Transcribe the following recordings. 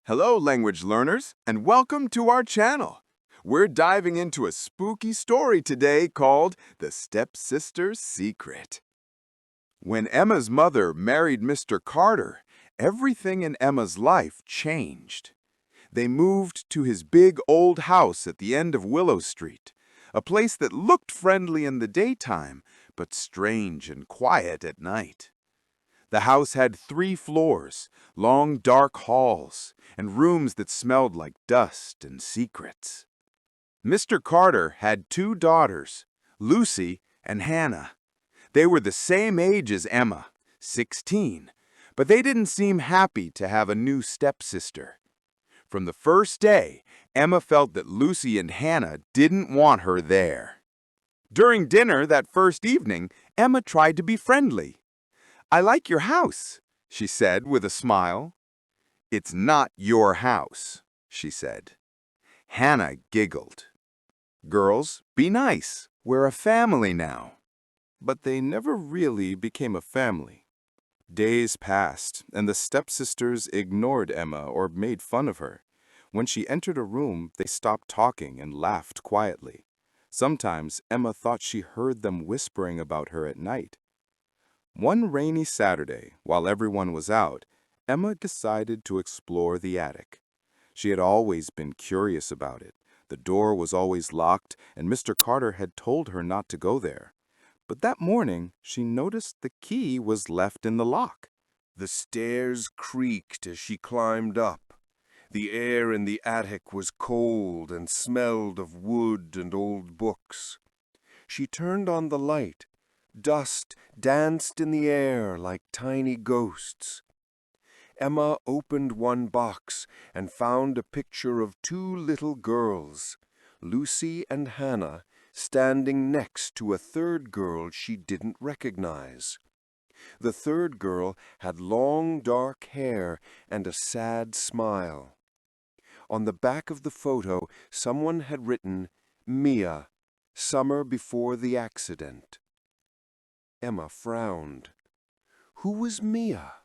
Hello, language learners, and welcome to our channel. We're diving into a spooky story today called The Stepsisters Secret. When Emma's mother married Mr. Carter, everything in Emma's life changed. They moved to his big old house at the end of Willow Street, a place that looked friendly in the daytime, but strange and quiet at night. The house had 3 floors, long dark halls, and rooms that smelled like dust and secrets. Mr. Carter had 2 daughters, Lucy and Hannah. They were the same age as Emma, 16, but they didn't seem happy to have a new stepsister. From the first day, Emma felt that Lucy and Hannah didn't want her there. During dinner that first evening, Emma tried to be friendly. "I like your house," she said with a smile. "It's not your house," she said. Hannah giggled. "Girls, be nice. We're a family now." But they never really became a family. Days passed, and the stepsisters ignored Emma or made fun of her. When she entered a room, they stopped talking and laughed quietly. Sometimes Emma thought she heard them whispering about her at night. One rainy Saturday, while everyone was out, Emma decided to explore the attic. She had always been curious about it. The door was always locked, and Mr. Carter had told her not to go there. But that morning, she noticed the key was left in the lock. The stairs creaked as she climbed up. The air in the attic was cold and smelled of wood and old books. She turned on the light. Dust danced in the air like tiny ghosts. Emma opened one box and found a picture of 2 little girls, Lucy and Hannah, standing next to a third girl she didn't recognize. The third girl had long dark hair and a sad smile. On the back of the photo, someone had written, "Mia, summer before the accident." Emma frowned. Who was Mia?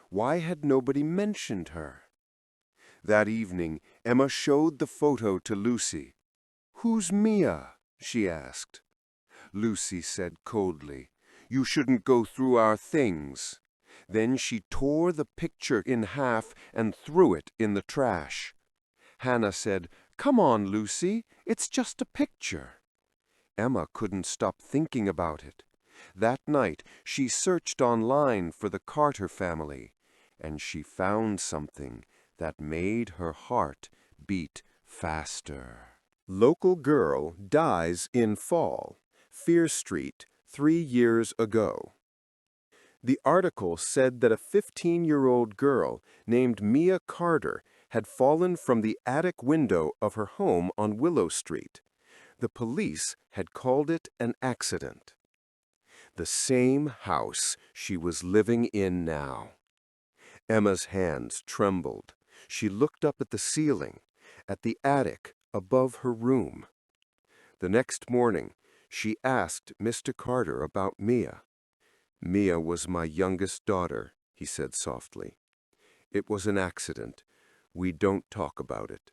Why had nobody mentioned her? That evening, Emma showed the photo to Lucy. "Who's Mia?" she asked. Lucy said coldly, "You shouldn't go through our things." Then she tore the picture in half and threw it in the trash. Hannah said, "Come on, Lucy, it's just a picture." Emma couldn't stop thinking about it. That night, she searched online for the Carter family, and she found something that made her heart beat faster. Local girl dies in fall. Fear Street, 3 years ago. The article said that a 15-year-old girl named Mia Carter had fallen from the attic window of her home on Willow Street. The police had called it an accident. The same house she was living in now. Emma's hands trembled. She looked up at the ceiling, at the attic above her room. The next morning, she asked Mr. Carter about Mia. "Mia was my youngest daughter," he said softly. "It was an accident. We don't talk about it."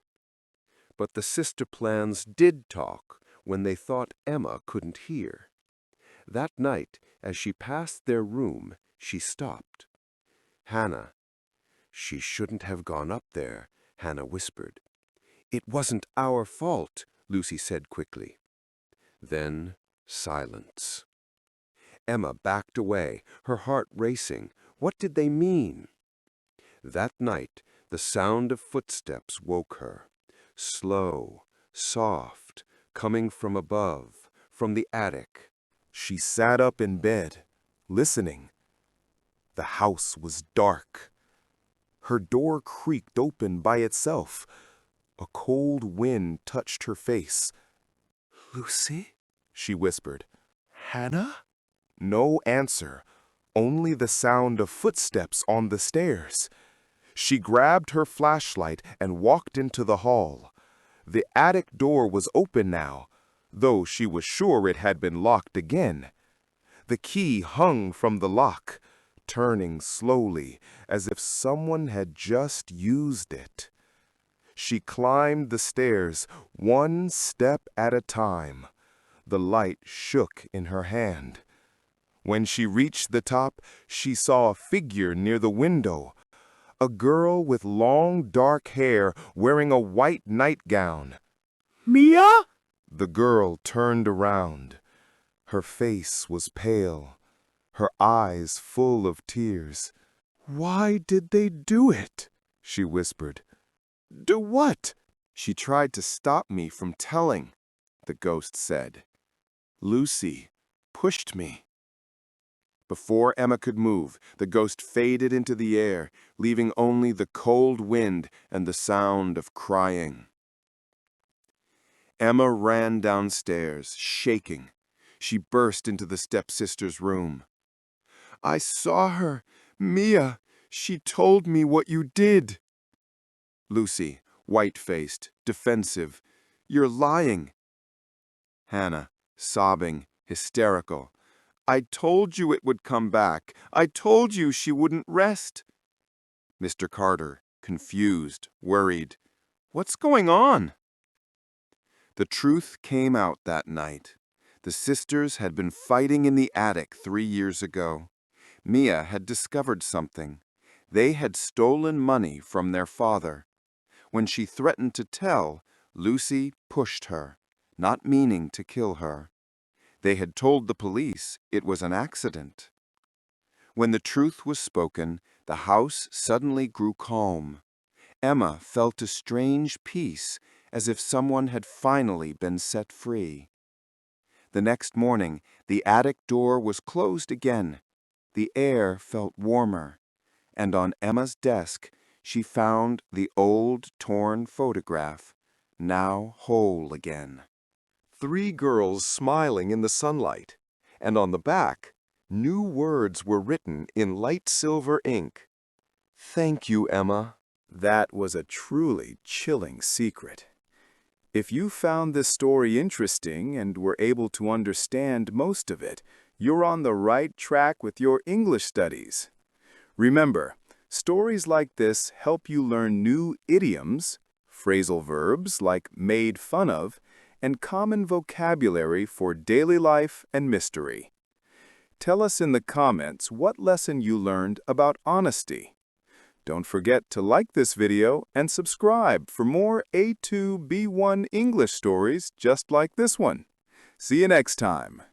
But the sister plans did talk when they thought Emma couldn't hear. That night, as she passed their room, she stopped. "Hannah." "She shouldn't have gone up there," Hannah whispered. "It wasn't our fault," Lucy said quickly. Then silence. Emma backed away, her heart racing. What did they mean? That night, the sound of footsteps woke her. Slow, soft, coming from above, from the attic. She sat up in bed, listening. The house was dark. Her door creaked open by itself. A cold wind touched her face. "Lucy?" she whispered. "Hannah?" No answer, only the sound of footsteps on the stairs. She grabbed her flashlight and walked into the hall. The attic door was open now, though she was sure it had been locked again. The key hung from the lock. turning slowly, as if someone had just used it. She climbed the stairs, one step at a time. The light shook in her hand. When she reached the top, she saw a figure near the window. A girl with long dark hair wearing a white nightgown. "Mia?" The girl turned around. Her face was pale, her eyes full of tears. "Why did they do it?" she whispered. "Do what?" "She tried to stop me from telling," the ghost said. "Lucy pushed me." Before Emma could move, the ghost faded into the air, leaving only the cold wind and the sound of crying. Emma ran downstairs, shaking. She burst into the stepsister's room. "I saw her. Mia, she told me what you did." Lucy, white-faced, defensive. "You're lying." Hannah, sobbing, hysterical. "I told you it would come back. I told you she wouldn't rest." Mr. Carter, confused, worried. "What's going on?" The truth came out that night. The sisters had been fighting in the attic 3 years ago. Mia had discovered something. They had stolen money from their father. When she threatened to tell, Lucy pushed her, not meaning to kill her. They had told the police it was an accident. When the truth was spoken, the house suddenly grew calm. Emma felt a strange peace, as if someone had finally been set free. The next morning, the attic door was closed again. The air felt warmer, and on Emma's desk, she found the old torn photograph, now whole again. 3 girls smiling in the sunlight, and on the back, new words were written in light silver ink. "Thank you, Emma." That was a truly chilling secret. If you found this story interesting and were able to understand most of it, you're on the right track with your English studies. Remember, stories like this help you learn new idioms, phrasal verbs like made fun of, and common vocabulary for daily life and mystery. Tell us in the comments what lesson you learned about honesty. Don't forget to like this video and subscribe for more A2, B1 English stories just like this one. See you next time.